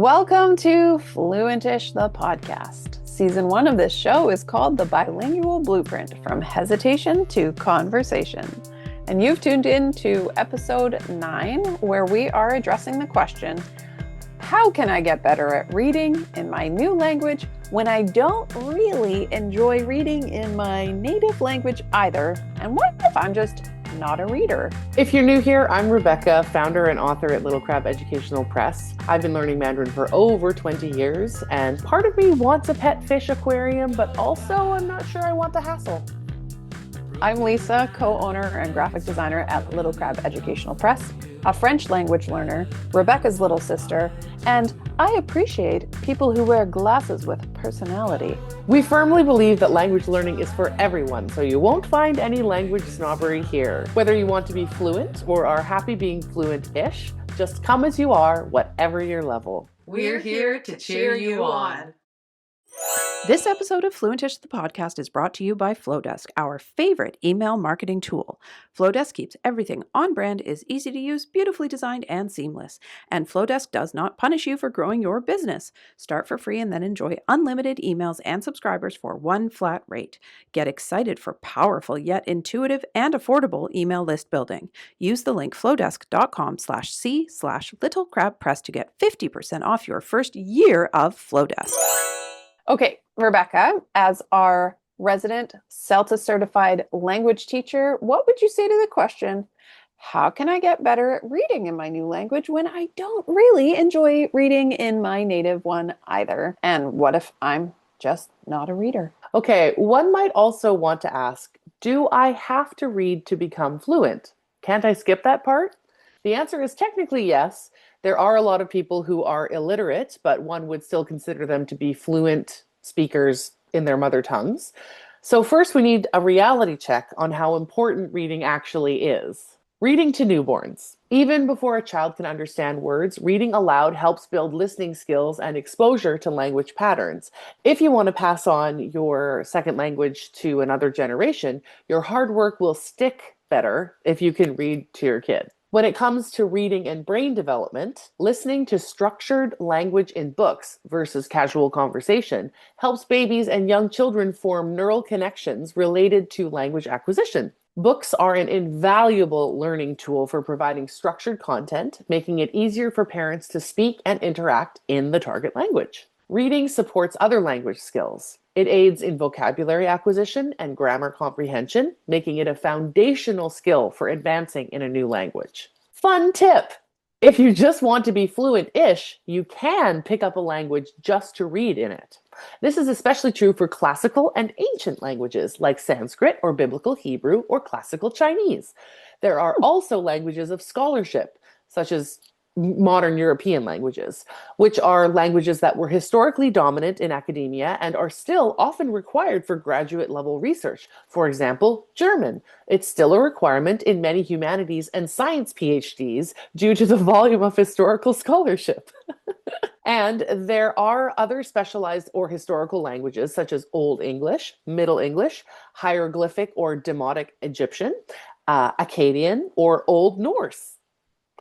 Welcome to Fluentish, the podcast. Season 1 of this show is called The Bilingual Blueprint, From Hesitation to Conversation. And you've tuned in to episode 9, where we are addressing the question, how can I get better at reading in my new language when I don't really enjoy reading in my native language either? And what if I'm just not a reader? If you're new here, I'm Rebecca, founder and author at Little Crab Educational Press. I've been learning Mandarin for over 20 years, and part of me wants a pet fish aquarium, but also I'm not sure I want the hassle. I'm Lisa, co-owner and graphic designer at Little Crab Educational Press, a French language learner, Rebecca's little sister, and I appreciate people who wear glasses with personality. We firmly believe that language learning is for everyone, so you won't find any language snobbery here. Whether you want to be fluent or are happy being fluent-ish, just come as you are, whatever your level. We're here to cheer you on. This episode of Fluentish, the podcast, is brought to you by Flowdesk, our favorite email marketing tool. Flowdesk keeps everything on brand, is easy to use, beautifully designed, and seamless. And Flowdesk does not punish you for growing your business. Start for free and then enjoy unlimited emails and subscribers for one flat rate. Get excited for powerful yet intuitive and affordable email list building. Use the link flowdesk.com/c/littlecrabpress to get 50% off your first year of Flowdesk. Okay, Rebecca, as our resident CELTA certified language teacher, what would you say to the question, how can I get better at reading in my new language when I don't really enjoy reading in my native one either? And what if I'm just not a reader? Okay, one might also want to ask, do I have to read to become fluent? Can't I skip that part? The answer is technically yes. There are a lot of people who are illiterate, but one would still consider them to be fluent speakers in their mother tongues. So first we need a reality check on how important reading actually is. Reading to newborns. Even before a child can understand words, reading aloud helps build listening skills and exposure to language patterns. If you want to pass on your second language to another generation, your hard work will stick better if you can read to your kid. When it comes to reading and brain development, listening to structured language in books versus casual conversation helps babies and young children form neural connections related to language acquisition. Books are an invaluable learning tool for providing structured content, making it easier for parents to speak and interact in the target language. Reading supports other language skills. It aids in vocabulary acquisition and grammar comprehension, making it a foundational skill for advancing in a new language. Fun tip! If you just want to be fluent-ish, you can pick up a language just to read in it. This is especially true for classical and ancient languages like Sanskrit or Biblical Hebrew or classical Chinese. There are also languages of scholarship, such as modern European languages, which are languages that were historically dominant in academia and are still often required for graduate level research. For example, German. It's still a requirement in many humanities and science PhDs due to the volume of historical scholarship. And there are other specialized or historical languages such as Old English, Middle English, hieroglyphic or Demotic Egyptian, Akkadian, or Old Norse.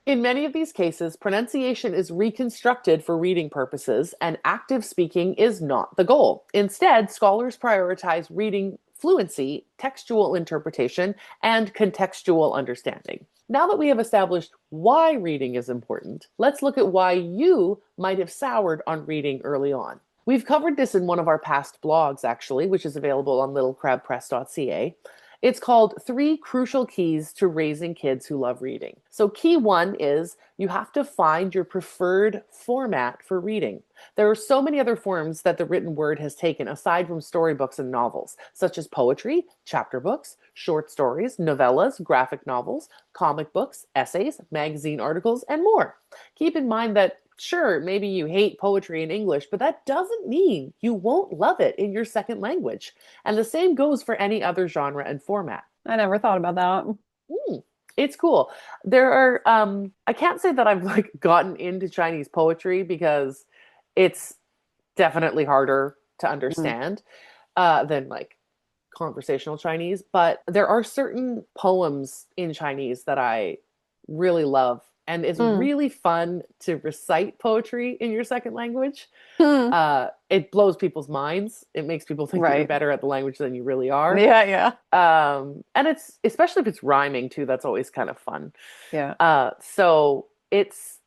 In many of these cases, pronunciation is reconstructed for reading purposes, and active speaking is not the goal. Instead, scholars prioritize reading fluency, textual interpretation, and contextual understanding. Now that we have established why reading is important, let's look at why you might have soured on reading early on. We've covered this in one of our past blogs, actually, which is available on littlecrabpress.ca. It's called 3 Crucial Keys to Raising Kids Who Love Reading. So key 1 is you have to find your preferred format for reading. There are so many other forms that the written word has taken aside from storybooks and novels, such as poetry, chapter books, short stories, novellas, graphic novels, comic books, essays, magazine articles, and more. Keep in mind that sure, maybe you hate poetry in English, but that doesn't mean you won't love it in your second language. And the same goes for any other genre and format. I never thought about that. It's cool. There are, I can't say that I've gotten into Chinese poetry because it's definitely harder to understand than conversational Chinese, but there are certain poems in Chinese that I really love And it's Mm. really fun to recite poetry in your second language. Hmm. It blows people's minds. It makes people think that you're Right. better at the language than you really are. Yeah, yeah. And it's, especially if it's rhyming too, that's always kind of fun. Yeah. So it's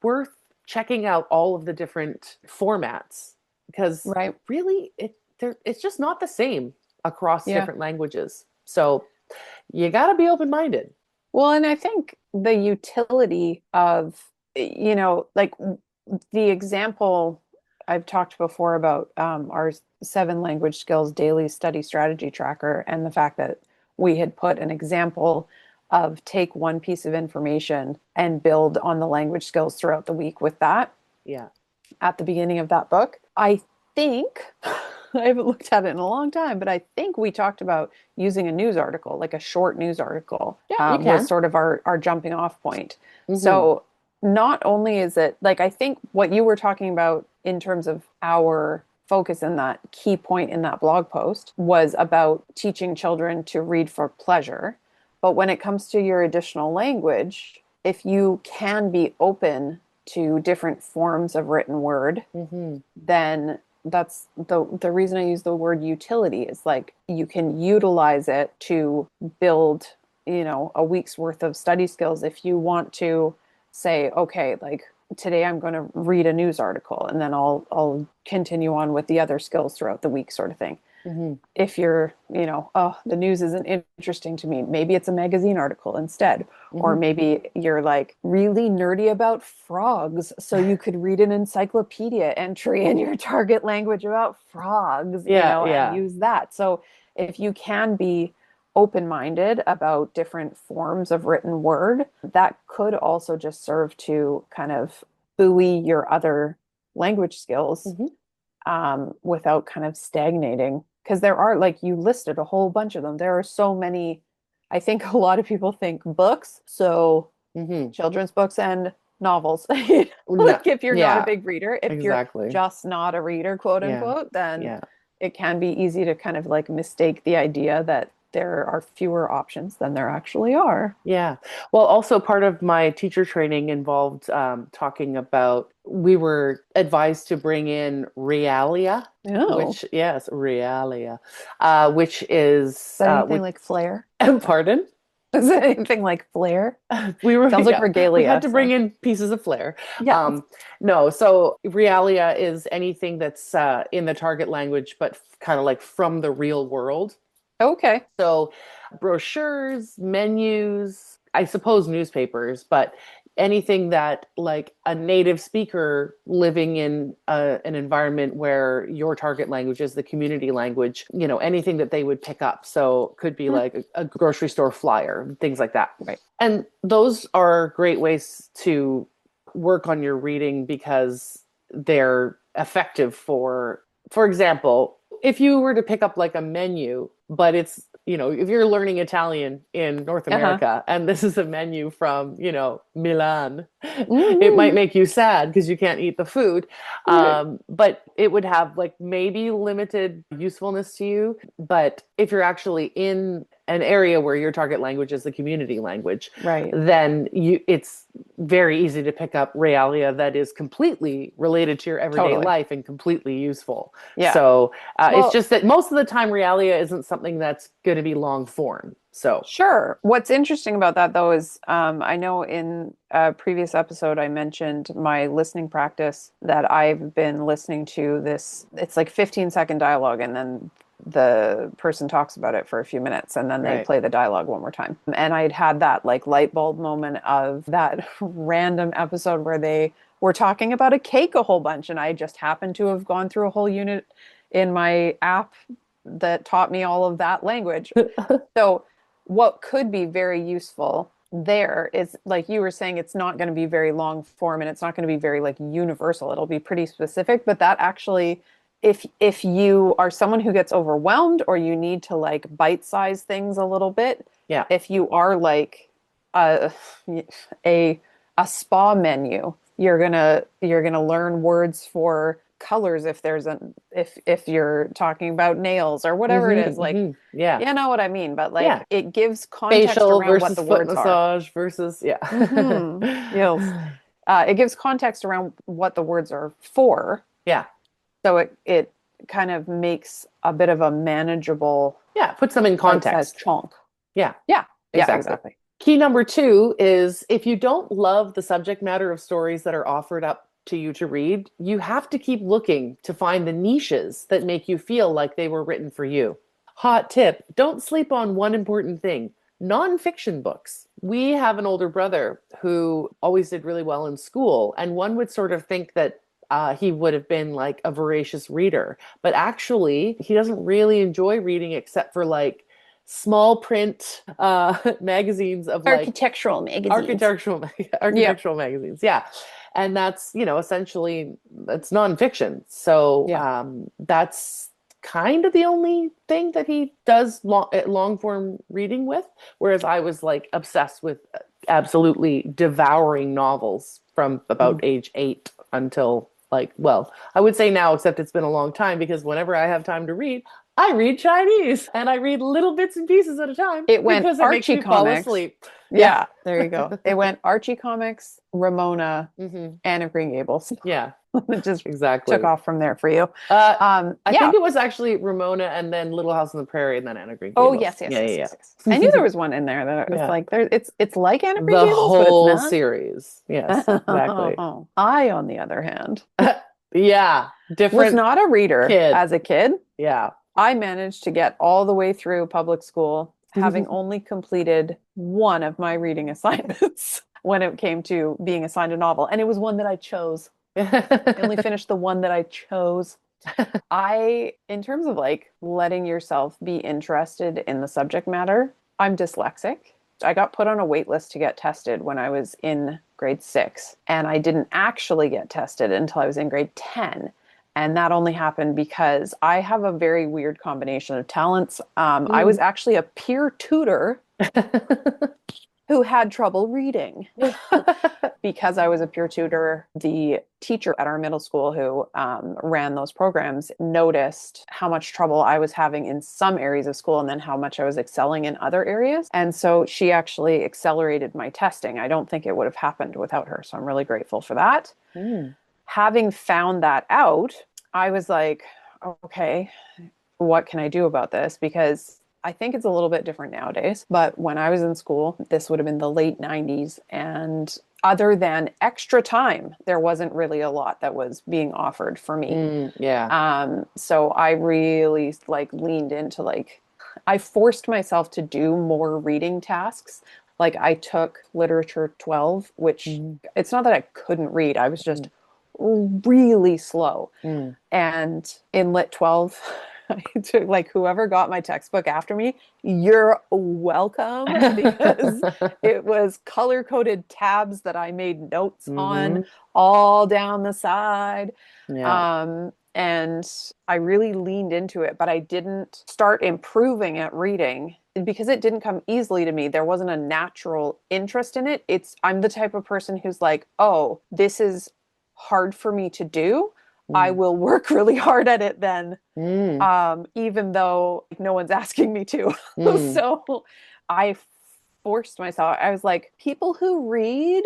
worth checking out all of the different formats because Right. really it's just not the same across Yeah. different languages. So you got to be open-minded. Well, and I think the utility of, like the example I've talked before about our seven language skills daily study strategy tracker, and the fact that we had put an example of take one piece of information and build on the language skills throughout the week with that Yeah. at the beginning of that book. I think I haven't looked at it in a long time, but I think we talked about using a news article, like a short news article, Yeah, you was can. sort of our jumping off point. Mm-hmm. So not only is it like, I think what you were talking about in terms of our focus in that key point in that blog post was about teaching children to read for pleasure. But when it comes to your additional language, if you can be open to different forms of written word, Mm-hmm. then that's the reason I use the word utility is like you can utilize it to build, a week's worth of study skills if you want to say, okay, like today I'm going to read a news article and then I'll continue on with the other skills throughout the week sort of thing. Mm-hmm. If you're, oh, the news isn't interesting to me, maybe it's a magazine article instead. Or Mm-hmm. maybe you're like really nerdy about frogs. So you could read an encyclopedia entry in your target language about frogs, Yeah, and yeah. use that. So if you can be open-minded about different forms of written word, that could also just serve to kind of buoy your other language skills Mm-hmm. without kind of stagnating. Because there are, like you listed a whole bunch of them. There are so many. I think a lot of people think books, so Mm-hmm. children's books and novels. No, Like if you're not a yeah, big reader, if you're exactly. just not a reader, quote Yeah, unquote, then yeah. it can be easy to kind of like mistake the idea that there are fewer options than there actually are. Yeah. Well, also part of my teacher training involved talking about, we were advised to bring in realia, Oh, which, yes, realia, which is is, that anything which, like flair? pardon? Is it anything like flair? We were, Sounds like yeah, we had regalia. to bring So in pieces of flair. yeah. Um, no, so realia is anything that's in the target language, but kind of like from the real world. Okay. So brochures, menus, I suppose newspapers, but anything that like a native speaker living in an environment where your target language is the community language, anything that they would pick up. So could be Hmm. like a grocery store flyer, things like that. Right. And those are great ways to work on your reading because they're effective for example, if you were to pick up like a menu, but it's, if you're learning Italian in North Uh-huh. America and this is a menu from, Milan, it might Hmm. make you sad because you can't eat the food. Right. But it would have like maybe limited usefulness to you. But if you're actually in an area where your target language is the community language, Right. then it's very easy to pick up realia that is completely related to your everyday Totally. life and completely useful. Yeah. So it's Well, just that most of the time realia isn't something that's going to be long form. So sure. What's interesting about that, though, is I know in a previous episode I mentioned my listening practice that I've been listening to this. It's like 15-second dialogue, and then the person talks about it for a few minutes, and then they right. play the dialogue one more time. And I'd had that like light bulb moment of that random episode where they were talking about a cake a whole bunch, and I just happened to have gone through a whole unit in my app that taught me all of that language. So what could be very useful there is like you were saying, it's not going to be very long form and it's not going to be very like universal. It'll be pretty specific, but that actually, if you are someone who gets overwhelmed or you need to like bite size things a little bit, Yeah. if you are like a a, a spa menu, you're gonna learn words for colors if there's if you're talking about nails or whatever it is. Like, Yeah. you know what I mean? But like Yeah. it gives context Facial around what versus the foot words are. massage versus, yeah. Yes. It gives context around what the words are for. Yeah. So it kind of makes a bit of a manageable, Yeah. Puts them in bite-sized context. chunk. Yeah. Yeah. Yeah, Exactly. exactly. Key number 2 is if you don't love the subject matter of stories that are offered up to you to read, you have to keep looking to find the niches that make you feel like they were written for you. Hot tip, don't sleep on one important thing. Nonfiction books. We have an older brother who always did really well in school, and one would sort of think that he would have been like a voracious reader, but actually he doesn't really enjoy reading except for like small print magazines of like Architectural magazines. architectural magazines. Yeah. And that's, essentially it's nonfiction. So that's kind of the only thing that he does long form reading with. Whereas I was like obsessed with absolutely devouring novels from about age 8 until like, well, I would say now, except it's been a long time because whenever I have time to read, I read Chinese and I read little bits and pieces at a time because it makes me fall asleep. Yeah, there you go. It went Archie comics, Ramona, Mm-hmm. Anne of Green Gables. Yeah, It just exactly. took off from there for you. I think it was actually Ramona and then Little House on the Prairie and then Anne of Green Gables. Oh, yes. I knew there was one in there that was like there. It's like Anne of Green the Gables, but whole it's not. series. Yes, exactly. I, on the other hand, yeah, different. was not a reader as a kid. Yeah. I managed to get all the way through public school, having only completed one of my reading assignments when it came to being assigned a novel. And it was one that I chose. I only finished the one that I chose. In terms of like letting yourself be interested in the subject matter, I'm dyslexic. I got put on a wait list to get tested when I was in grade 6, and I didn't actually get tested until I was in grade 10. And that only happened because I have a very weird combination of talents. I was actually a peer tutor who had trouble reading. Because I was a peer tutor, the teacher at our middle school who ran those programs noticed how much trouble I was having in some areas of school and then how much I was excelling in other areas. And so she actually accelerated my testing. I don't think it would have happened without her. So I'm really grateful for that. Having found that out, I was like, okay, what can I do about this? Because I think it's a little bit different nowadays. But when I was in school, this would have been the late 90s. And other than extra time, there wasn't really a lot that was being offered for me. So I really like leaned into I forced myself to do more reading tasks. Like I took literature 12, which it's not that I couldn't read. I was just really slow. And in lit 12, I took whoever got my textbook after me, you're welcome, because it was color coded tabs that I made notes on all down the side. And I really leaned into it, but I didn't start improving at reading because it didn't come easily to me. There wasn't a natural interest in it. I'm the type of person who's like, oh, this is hard for me to do. I will work really hard at it then, even though no one's asking me to. So I forced myself. I was like, people who read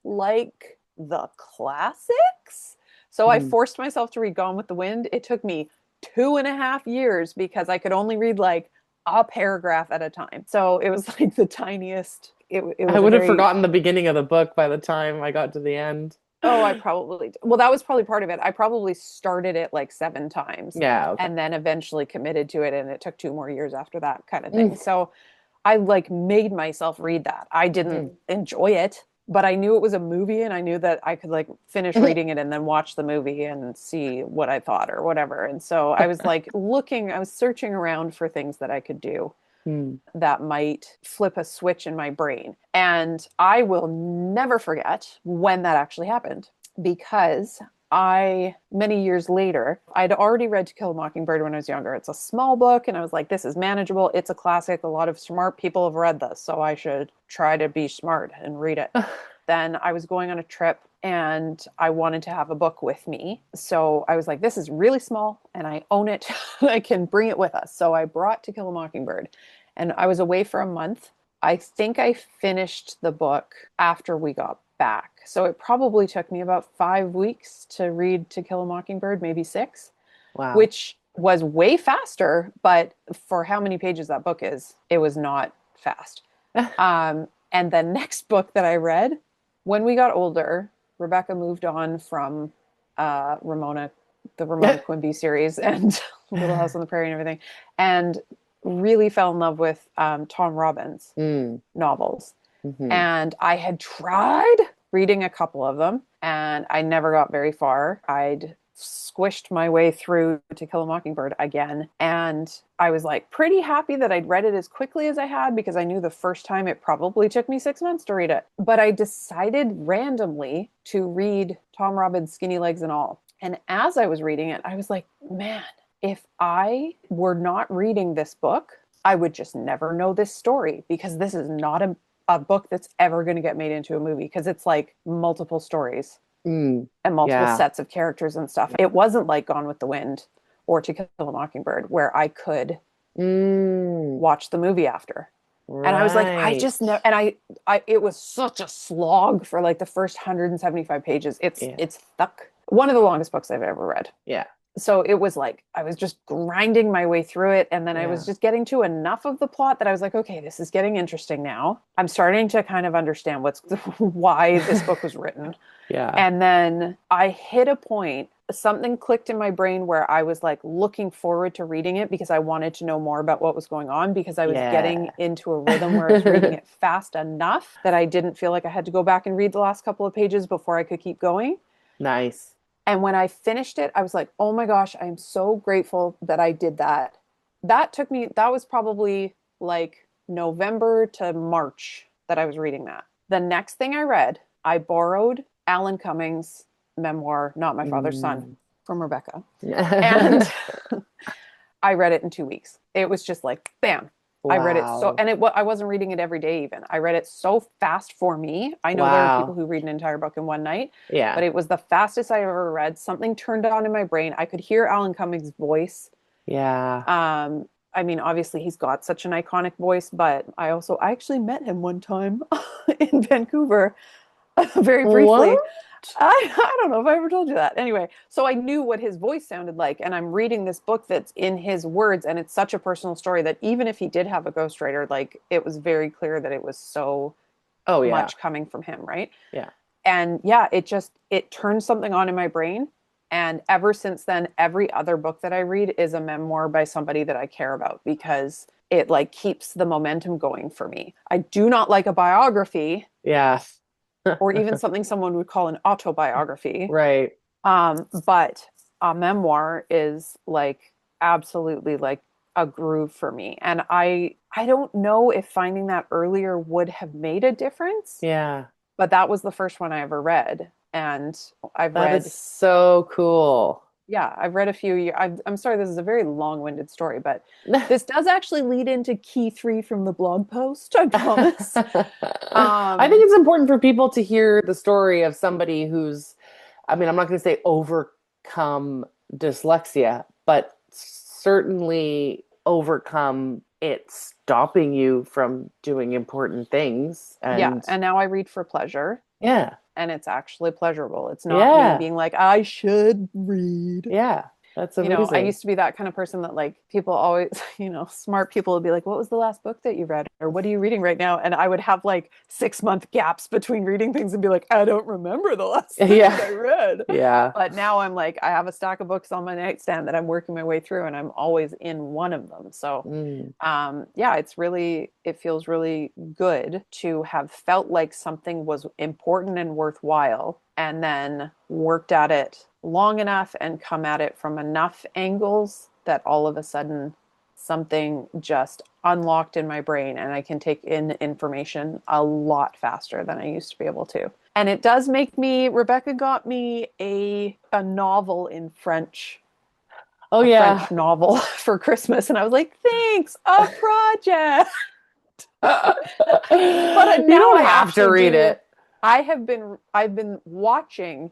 like the classics. So I forced myself to read Gone with the Wind. It took me 2.5 years because I could only read like a paragraph at a time. So it was like the tiniest. It was I would have forgotten the beginning of the book by the time I got to the end. Oh, I probably, well, that was probably part of it. I probably started it like 7 times. Yeah. Okay. And then eventually committed to it. And it took 2 more years after that kind of thing. So I made myself read that. I didn't enjoy it, but I knew it was a movie and I knew that I could finish reading it and then watch the movie and see what I thought or whatever. And so I was I was searching around for things that I could do that might flip a switch in my brain. And I will never forget when that actually happened, because many years later, I'd already read To Kill a Mockingbird when I was younger. It's a small book, and I was like, this is manageable. It's a classic. A lot of smart people have read this, so I should try to be smart and read it. Then I was going on a trip and I wanted to have a book with me. So I was like, this is really small and I own it. I can bring it with us. So I brought To Kill a Mockingbird, and I was away for a month. I think I finished the book after we got back. So it probably took me about 5 weeks to read To Kill a Mockingbird, maybe 6, Wow. which was way faster. But for how many pages that book is, it was not fast. And the next book that I read, when we got older, Rebecca moved on from Ramona, the Ramona Quimby series, and Little House on the Prairie and everything, and really fell in love with Tom Robbins novels. Mm-hmm. And I had tried reading a couple of them, and I never got very far. I'd squished my way through To Kill a Mockingbird again, and I was like pretty happy that I'd read it as quickly as I had, because I knew the first time it probably took me 6 months to read it. But I decided randomly to read Tom Robbins' Skinny Legs and All. And as I was reading it, I was like, man, if I were not reading this book, I would just never know this story, because this is not a book that's ever going to get made into a movie, because it's like multiple stories and multiple sets of characters and stuff. It wasn't like Gone with the Wind or To Kill a Mockingbird, where I could watch the movie after. Right. And I was like, I just know, and I it was such a slog for like the first 175 pages. It's stuck. One of the longest books I've ever read. Yeah. So it was like, I was just grinding my way through it. And then I was just getting to enough of the plot that I was like, okay, this is getting interesting now. I'm starting to kind of understand why this book was written. Yeah. And then I hit a point, something clicked in my brain where I was like looking forward to reading it, because I wanted to know more about what was going on, because I was getting into a rhythm where I was reading it fast enough that I didn't feel like I had to go back and read the last couple of pages before I could keep going. Nice. And when I finished it, I was like, oh my gosh, I'm so grateful that I did that. That was probably like November to March that I was reading that. The next thing I read, I borrowed Alan Cummings' memoir, Not My Father's Son, from Rebecca. And I read it in 2 weeks. It was just like, bam. Wow. I read it I wasn't reading it every day even. I read it so fast for me. I know there are people who read an entire book in one night. Yeah. But it was the fastest I ever read. Something turned on in my brain. I could hear Alan Cummings' voice. Yeah. I mean, obviously he's got such an iconic voice, but I actually met him one time in Vancouver very briefly. What? I don't know if I ever told you that. Anyway, so I knew what his voice sounded like, and I'm reading this book that's in his words, and it's such a personal story that even if he did have a ghostwriter, like, it was very clear that it was so much coming from him, right? Yeah. And yeah, it turned something on in my brain. And ever since then, every other book that I read is a memoir by somebody that I care about, because it like keeps the momentum going for me. I do not like a biography. Yeah. Or even something someone would call an autobiography. Right. But a memoir is like absolutely like a groove for me. And I don't know if finding that earlier would have made a difference. Yeah. But that was the first one I ever read. And that is so cool. Yeah, I've read a few. I'm sorry, this is a very long-winded story, but this does actually lead into key 3 from the blog post, I promise. I think it's important for people to hear the story of somebody who's, I mean, I'm not going to say overcome dyslexia, but certainly overcome it stopping you from doing important things. And now I read for pleasure. Yeah. And it's actually pleasurable. It's not me being like, I should read. Yeah. That's amazing. I used to be that kind of person that like people always, smart people would be like, what was the last book that you read? Or what are you reading right now? And I would have like 6-month gaps between reading things and be like, I don't remember the last thing that I read. Yeah. But now I'm like, I have a stack of books on my nightstand that I'm working my way through, and I'm always in one of them. So it feels really good to have felt like something was important and worthwhile, and then worked at it long enough and come at it from enough angles that all of a sudden something just unlocked in my brain, and I can take in information a lot faster than I used to be able to. And it does make me, Rebecca got me a novel in French. Oh, yeah. French novel for Christmas. And I was like, thanks, a project. But now you don't have to read it. I've been watching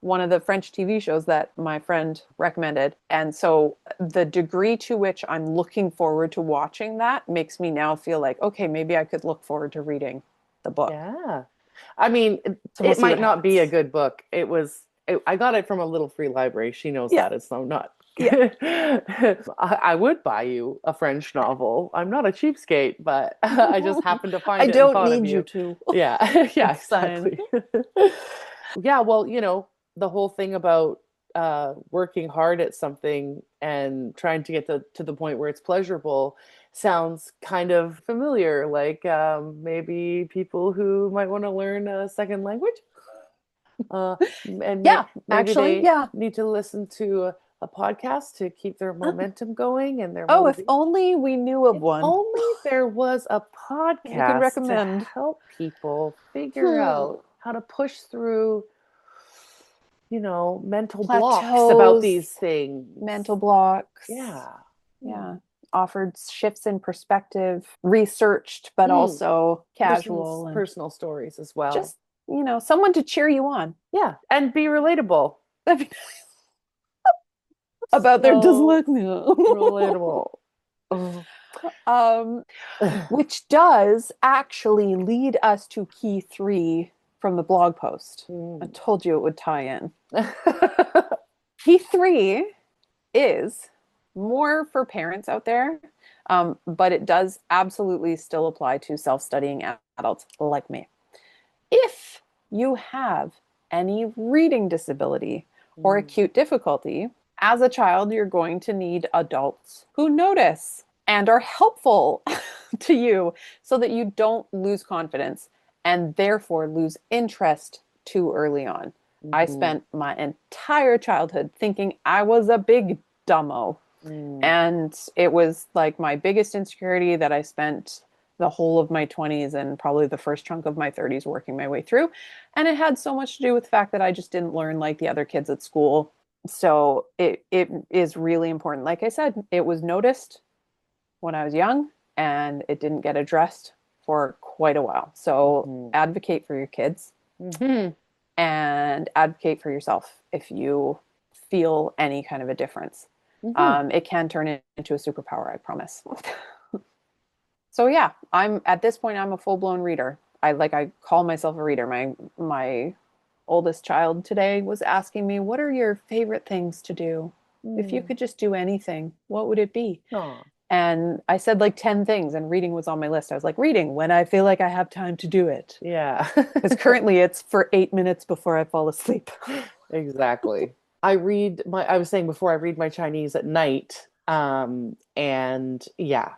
one of the French TV shows that my friend recommended. And so the degree to which I'm looking forward to watching that makes me now feel like, okay, maybe I could look forward to reading the book. Yeah. I mean, So we'll it see what might not be a happens. good book. I got it from a little free library. She knows Yeah. that. It's not. Yeah. I would buy you a French novel. I'm not a cheapskate, but I just happened to I find it and don't thought of need you you. to. Yeah. Yeah, It's fine. exactly. Yeah, well, the whole thing about working hard at something and trying to get to the point where it's pleasurable sounds kind of familiar. Like maybe people who might want to learn a second language, uh, and Yeah, maybe actually, they yeah. need to listen to a podcast to keep their momentum going and their Oh, if motivation. only we knew of If one only there was a we could podcast to recommend. help people figure out how to push through mental blocks about Plateaus, these things. mental blocks. Yeah. Yeah. Offered shifts in perspective, researched, but Mm. also Personal, casual and personal stories as well. just, someone to cheer you on. Yeah. And be relatable. About their So dyslexia. relatable. Oh. Um, which does actually lead us to key 3 from the blog post. I told you it would tie in. Key 3 is more for parents out there, but it does absolutely still apply to self-studying adults like me. If you have any reading disability or acute difficulty, as a child, you're going to need adults who notice and are helpful to you so that you don't lose confidence and therefore lose interest too early on. I spent my entire childhood thinking I was a big dumbo. And it was like my biggest insecurity that I spent the whole of my 20s and probably the first chunk of my 30s working my way through. And it had so much to do with the fact that I just didn't learn like the other kids at school. So it is really important. Like I said, it was noticed when I was young and it didn't get addressed for quite a while. So advocate for your kids and advocate for yourself if you feel any kind of a difference. It can turn into a superpower, I promise. So yeah, at this point, I'm a full-blown reader. I call myself a reader. My oldest child today was asking me, what are your favorite things to do? If you could just do anything, what would it be? Aw. And I said like 10 things, and reading was on my list. I was like, reading when I feel like I have time to do it. Yeah. Because currently it's for 8 minutes before I fall asleep. Exactly. I was saying before, I read my Chinese at night. And yeah,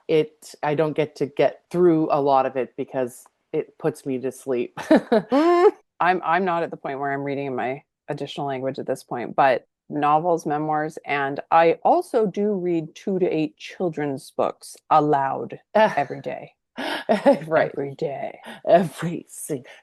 I don't get through a lot of it because it puts me to sleep. I'm not at the point where I'm reading in my additional language at this point, but novels, memoirs, and I also do read 2 to 8 children's books aloud every day. Right. Every day.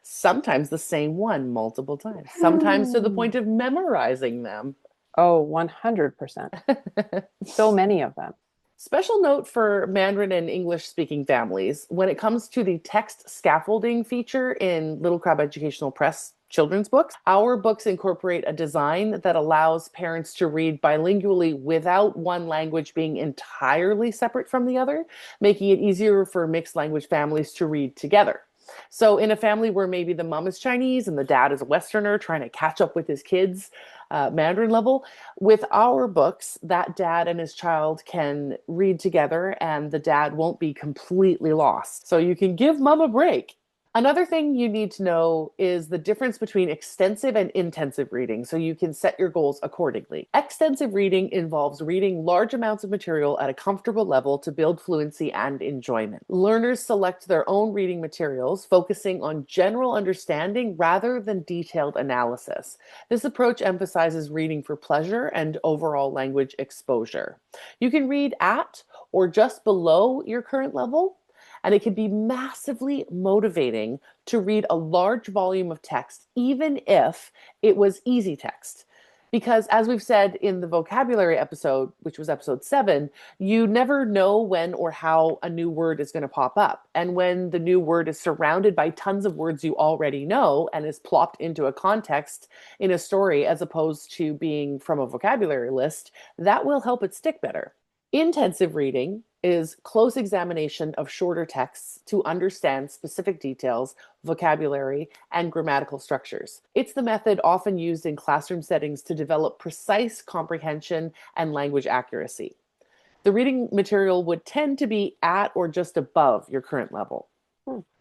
Sometimes the same one multiple times. Sometimes to the point of memorizing them. Oh, 100%. So many of them. Special note for Mandarin and English speaking families, when it comes to the text scaffolding feature in Little Crab Educational Press children's books, our books incorporate a design that allows parents to read bilingually without one language being entirely separate from the other, making it easier for mixed language families to read together. So in a family where maybe the mom is Chinese and the dad is a Westerner trying to catch up with his kids, Mandarin level, with our books, that dad and his child can read together and the dad won't be completely lost. So you can give mom a break. Another thing you need to know is the difference between extensive and intensive reading, so you can set your goals accordingly. Extensive reading involves reading large amounts of material at a comfortable level to build fluency and enjoyment. Learners select their own reading materials, focusing on general understanding rather than detailed analysis. This approach emphasizes reading for pleasure and overall language exposure. You can read at or just below your current level, and it can be massively motivating to read a large volume of text, even if it was easy text. Because as we've said in the vocabulary episode, which was episode 7, you never know when or how a new word is going to pop up. And when the new word is surrounded by tons of words you already know and is plopped into a context in a story as opposed to being from a vocabulary list, that will help it stick better. Intensive reading is close examination of shorter texts to understand specific details, vocabulary, and grammatical structures. It's the method often used in classroom settings to develop precise comprehension and language accuracy. The reading material would tend to be at or just above your current level.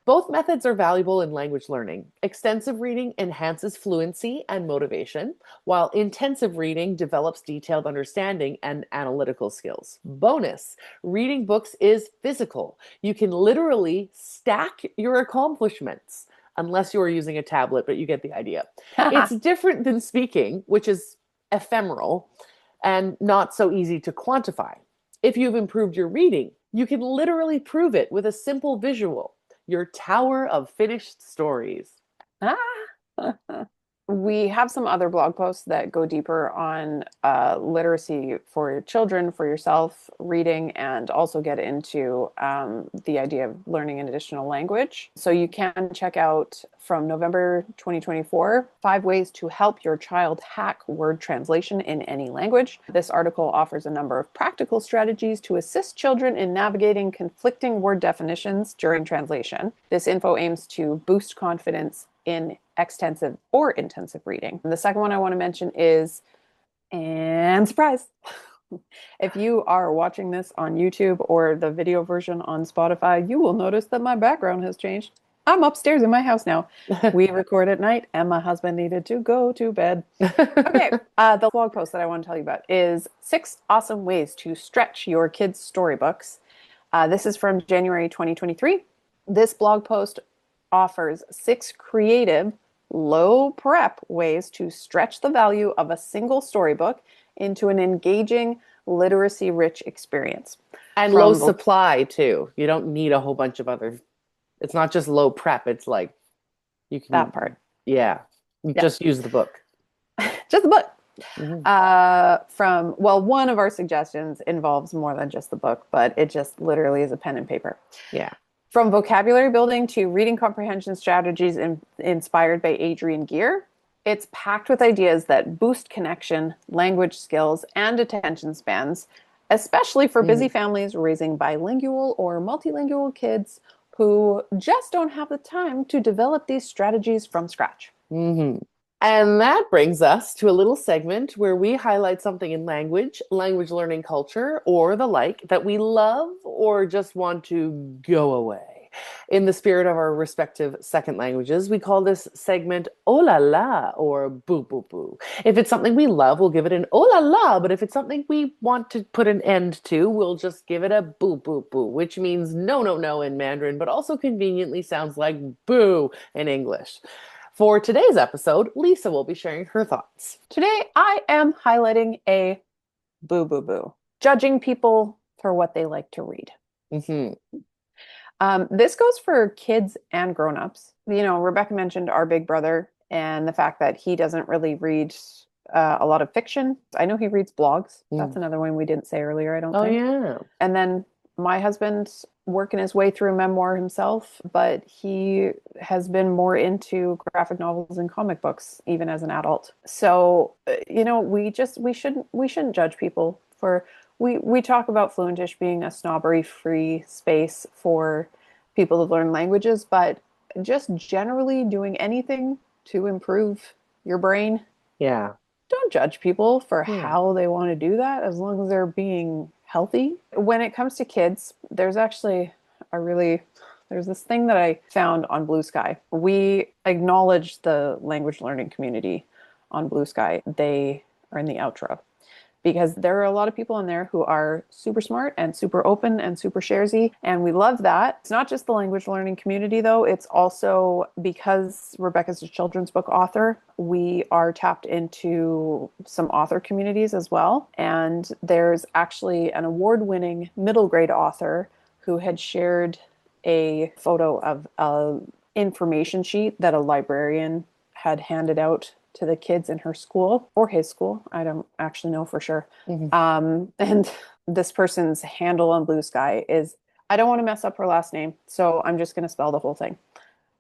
Both methods are valuable in language learning. Extensive reading enhances fluency and motivation, while intensive reading develops detailed understanding and analytical skills. Bonus, reading books is physical. You can literally stack your accomplishments, unless you are using a tablet, but you get the idea. It's different than speaking, which is ephemeral and not so easy to quantify. If you've improved your reading, you can literally prove it with a simple visual. Your tower of finished stories. We have some other blog posts that go deeper on literacy for children, for yourself, reading, and also get into the idea of learning an additional language. So you can check out from November 2024, 5 ways to help your child hack word translation in any language. This article offers a number of practical strategies to assist children in navigating conflicting word definitions during translation. This info aims to boost confidence in extensive or intensive reading. And the second one I want to mention is, and surprise, if you are watching this on YouTube or the video version on Spotify, you will notice that my background has changed. I'm upstairs in my house now. We record at night and my husband needed to go to bed. Okay, the blog post that I want to tell you about is 6 awesome ways to stretch your kids' storybooks. This is from January 2023. This blog post offers 6 creative, low prep ways to stretch the value of a single storybook into an engaging, literacy-rich experience. And low supply, too. You don't need a whole bunch of other... It's not just low prep. It's like you can... That part. Yeah. Just use the book. Just the book. One of our suggestions involves more than just the book, but it just literally is a pen and paper. Yeah. From vocabulary building to reading comprehension strategies inspired by Adrian Gear, it's packed with ideas that boost connection, language skills, and attention spans, especially for busy families raising bilingual or multilingual kids who just don't have the time to develop these strategies from scratch. And that brings us to a little segment where we highlight something in language learning culture, or the like that we love or just want to go away. In the spirit of our respective second languages, we call this segment "Oh la la" or "Boo boo boo." If it's something we love, we'll give it an "Oh la la," but if it's something we want to put an end to, we'll just give it a "Boo boo boo," which means no no no in Mandarin, but also conveniently sounds like boo in English. For today's episode, Lisa will be sharing her thoughts. Today, I am highlighting a boo boo boo, judging people for what they like to read. This goes for kids and grown-ups. You know, Rebecca mentioned our big brother and the fact that he doesn't really read a lot of fiction. I know he reads blogs. That's another one we didn't say earlier, I don't think. Oh, yeah. And then my husband's working his way through memoir himself, but he has been more into graphic novels and comic books even as an adult. So, you know, we shouldn't judge people for... We talk about Fluentish being a snobbery-free space for people to learn languages, but just generally doing anything to improve your brain. Yeah. Don't judge people for how they want to do that, as long as they're being healthy. When it comes to kids, there's actually there's this thing that I found on Blue Sky. We acknowledge the language learning community on Blue Sky. They are in the outro, because there are a lot of people in there who are super smart and super open and super sharesy, and we love that. It's not just the language learning community, though. It's also because Rebecca's a children's book author, we are tapped into some author communities as well. And there's actually an award-winning middle grade author who had shared a photo of an information sheet that a librarian had handed out to the kids in her school or his school. I don't actually know for sure. And this person's handle on Blue Sky is, I don't want to mess up her last name, so I'm just going to spell the whole thing.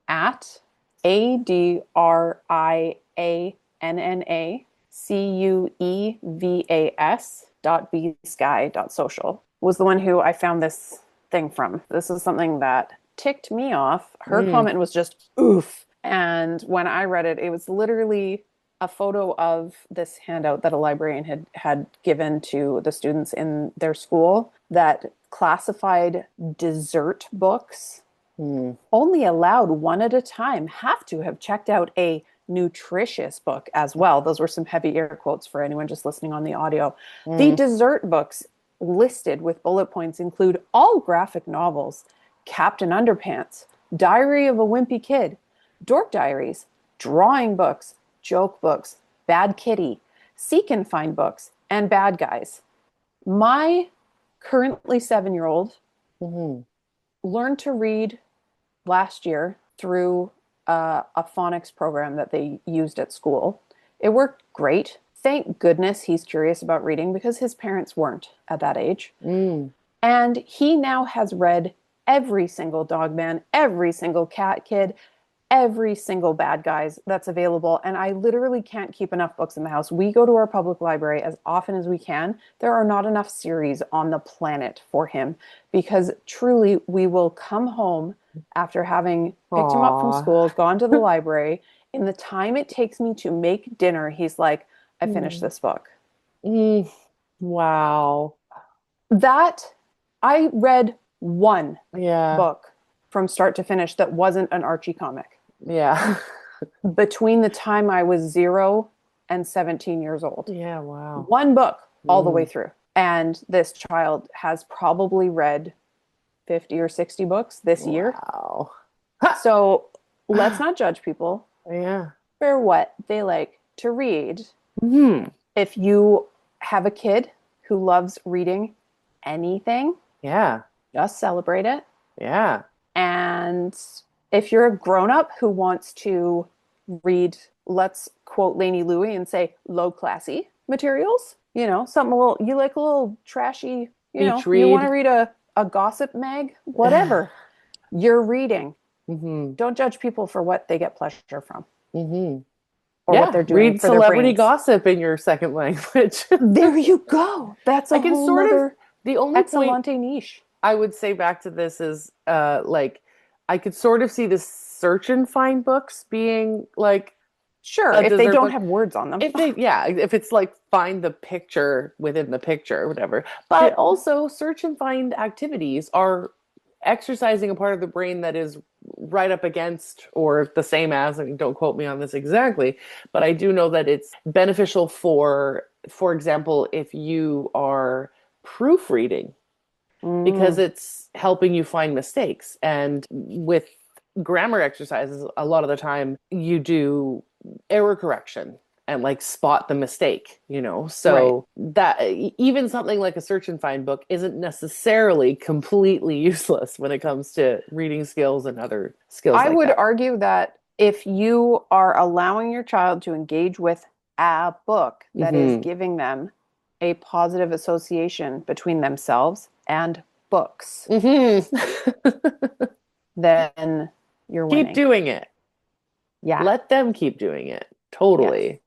At ADRIANNACUEVAS.bsky.social was the one who I found this thing from. This is something that ticked me off. Her comment was just oof. And when I read it, it was literally a photo of this handout that a librarian had given to the students in their school that classified dessert books only allowed one at a time, have to have checked out a nutritious book as well. Those were some heavy air quotes for anyone just listening on the audio. The dessert books listed with bullet points include all graphic novels, Captain Underpants, Diary of a Wimpy Kid, Dork Diaries, drawing books, joke books, Bad Kitty, Seek and Find books, and Bad Guys. My currently 7-year-old learned to read last year through a phonics program that they used at school. It worked great. Thank goodness he's curious about reading because his parents weren't at that age. And he now has read every single Dog Man, every single Cat Kid, every single Bad Guys that's available. And I literally can't keep enough books in the house. We go to our public library as often as we can. There are not enough series on the planet for him because truly we will come home after having picked him up from school, gone to the library. In the time it takes me to make dinner, he's like, I finished this book. Wow. That I read one book from start to finish that wasn't an Archie comic. Yeah. Between the time I was 0 and 17 years old. Yeah, wow. One book all the way through. And this child has probably read 50 or 60 books this year. Wow. So let's not judge people for what they like to read. If you have a kid who loves reading anything, just celebrate it. And if you're a grown-up who wants to read, let's quote Lainey Louie and say low classy materials, you know, something a little, you like a little trashy, you know, you want to read a gossip mag, whatever you're reading. Don't judge people for what they get pleasure from. Or what they're doing. Read celebrity gossip in your second language. There you go. That's a whole other the only excellente niche. I would say back to this is like I could sort of see the search and find books being like if they don't have words on them. If it's like find the picture within the picture or whatever. But also search and find activities are exercising a part of the brain that is right up against or the same as, and don't quote me on this exactly, but I do know that it's beneficial for example, if you are proofreading, because it's helping you find mistakes. And with grammar exercises, a lot of the time you do error correction and like spot the mistake, you know? So that even something like a search and find book isn't necessarily completely useless when it comes to reading skills and other skills. I would argue that if you are allowing your child to engage with a book that is giving them a positive association between themselves and books, then you're winning. Keep doing it. Yeah. Let them keep doing it. Totally. Yes.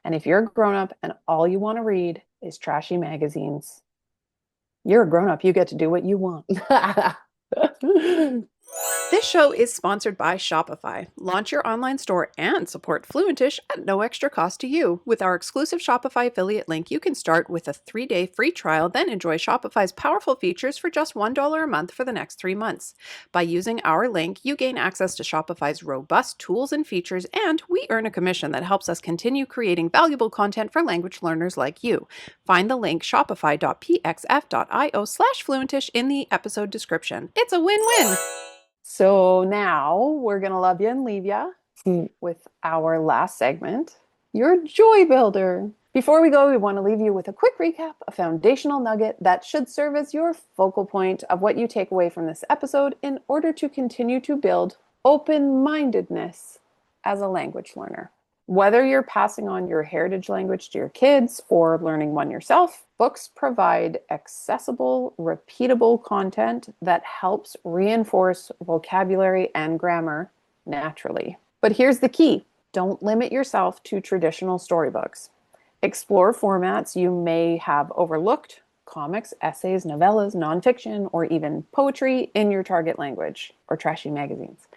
And if you're a grown-up and all you want to read is trashy magazines, you're a grown-up. You get to do what you want. This show is sponsored by Shopify. Launch your online store and support Fluentish at no extra cost to you. With our exclusive Shopify affiliate link, you can start with a 3-day free trial, then enjoy Shopify's powerful features for just $1 a month for the next 3 months. By using our link, you gain access to Shopify's robust tools and features, and we earn a commission that helps us continue creating valuable content for language learners like you. Find the link shopify.pxf.io/Fluentish in the episode description. It's a win-win. So now we're going to love you and leave you with our last segment, your Joy Builder. Before we go, we want to leave you with a quick recap, a foundational nugget that should serve as your focal point of what you take away from this episode in order to continue to build open-mindedness as a language learner. Whether you're passing on your heritage language to your kids or learning one yourself, books provide accessible, repeatable content that helps reinforce vocabulary and grammar naturally. But here's the key: don't limit yourself to traditional storybooks. Explore formats you may have overlooked: comics, essays, novellas, nonfiction, or even poetry in your target language, or trashy magazines.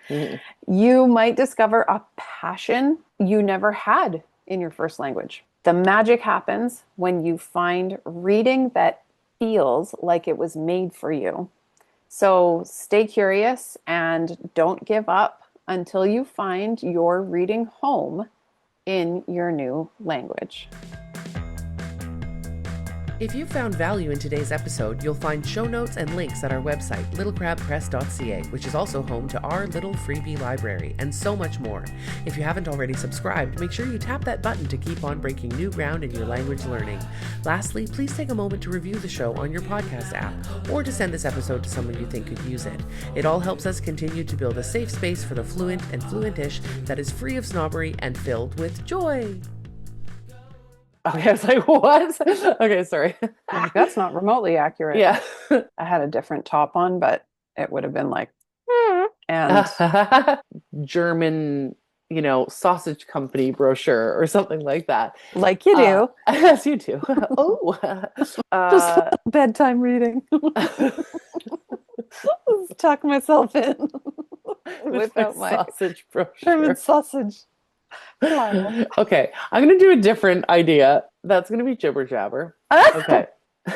You might discover a passion you never had in your first language. The magic happens when you find reading that feels like it was made for you. So stay curious and don't give up until you find your reading home in your new language. If you found value in today's episode, you'll find show notes and links at our website, littlecrabpress.ca, which is also home to our little freebie library, and so much more. If you haven't already subscribed, make sure you tap that button to keep on breaking new ground in your language learning. Lastly, please take a moment to review the show on your podcast app, or to send this episode to someone you think could use it. It all helps us continue to build a safe space for the fluent and fluentish that is free of snobbery and filled with joy. Okay, I was like, what? Okay, sorry. That's not remotely accurate. Yeah. I had a different top on, but it would have been like, and German, sausage company brochure or something like that. like you do. Yes, you do. Oh. Just bedtime reading. Tuck myself in without my sausage brochure. German sausage. Okay, I'm gonna do a different idea. That's gonna be jibber jabber. Okay.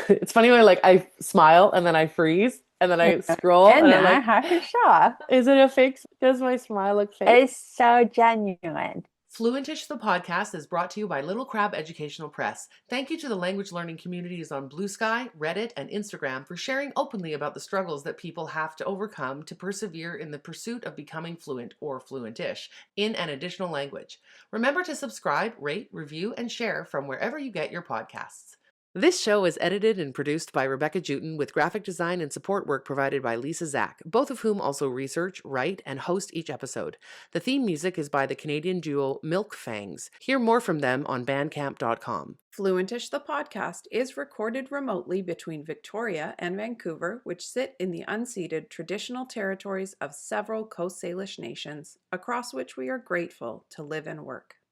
It's funny when I smile and then I freeze and then I scroll and I'm like, sure. is it a fake? Does my smile look fake? It's so genuine. Fluentish, the podcast, is brought to you by Little Crab Educational Press. Thank you to the language learning communities on Blue Sky, Reddit, and Instagram for sharing openly about the struggles that people have to overcome to persevere in the pursuit of becoming fluent or fluentish in an additional language. Remember to subscribe, rate, review, and share from wherever you get your podcasts. This show is edited and produced by Rebecca Jewton with graphic design and support work provided by Lisa Zach, both of whom also research, write, and host each episode. The theme music is by the Canadian duo Milk Fangs. Hear more from them on bandcamp.com. Fluentish, the podcast, is recorded remotely between Victoria and Vancouver, which sit in the unceded traditional territories of several Coast Salish nations, across which we are grateful to live and work.